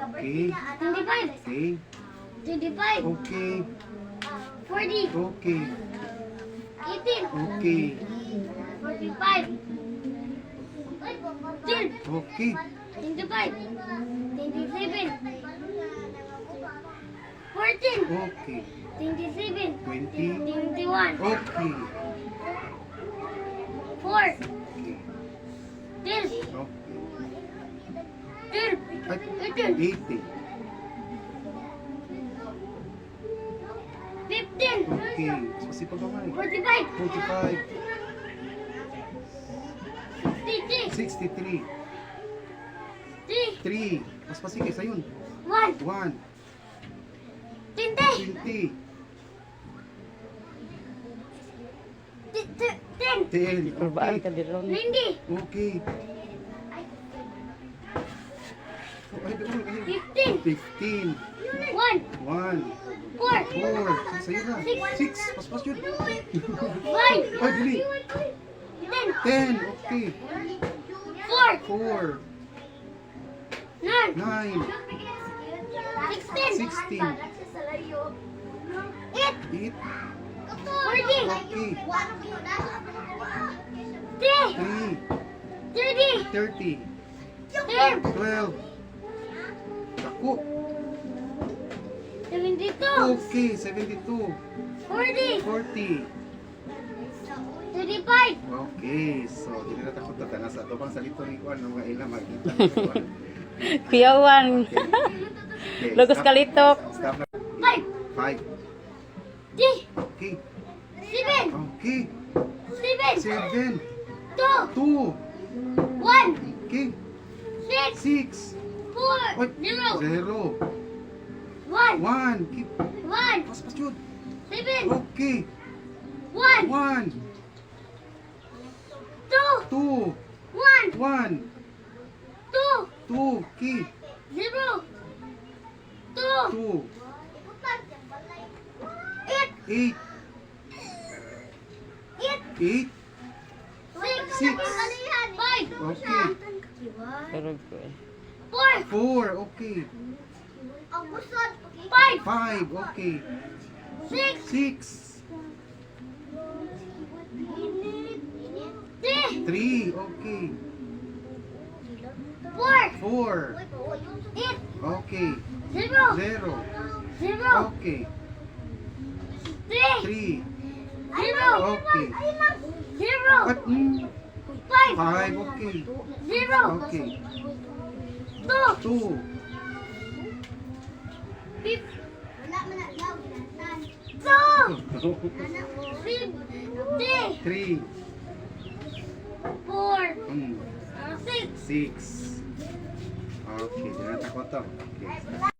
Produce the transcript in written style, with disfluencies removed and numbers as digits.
Okay. 25. Okay. 25. Okay. 40. Okay. 18. Okay. 45. 10. Okay. 25. 27. 14. Okay. 27. 20. 21. Okay. 4. Okay. 12. Okay. 12. At 18. 80. 15. Okay. Masipag ka nga 45. 45. 63. 63. 3. 3. Mas pasige sa yun. 1. 1. 20. 20. 10. 10. Perbaan Okay. ka Deron. 20. Okay. Ay, doon. 15. 15. 1. 1. 4. 4. Sa'yo na. 6. Paspas yun. 5. Ay, dili. 10. 10. Okay. 4. 4. 9. 9. 16. 16. 8. 8. 40. Okay. 3. 3. 30. 30. 12. 12. Ako. 72. Okay. 72. 40. 40. 35. Okay. So, hindi na takot na nasa ito pang salito ni Juan ng mga ilang makita. Kuyawan. Okay. Lugos kalitok. Stop na. 5. 5. 3. Okay. 7. Okay. 7. 7. 2. 2. 1. Okay. 6. 6. 4. 0. 0. 1. 1. Keep. 1. Pas yun. 7. Okay. 1. 1. 2. 2. 1. 1. 2. 2. Okay. 0. 2. 2. 8. 8. 8. 8. 6. 5. Okay. Pero ko eh. 4. 4. Okay. 5. 5. Okay. 6. 6. 3. 3. Okay. 4. 4. 8. Okay. 0. 0. 0. Okay. 3. 3. 0. Okay. 0. At 5. 5. Okay. 0. Okay. 2. 2. 3. 4. 6. 6. Okay. Di na takot to. Okay.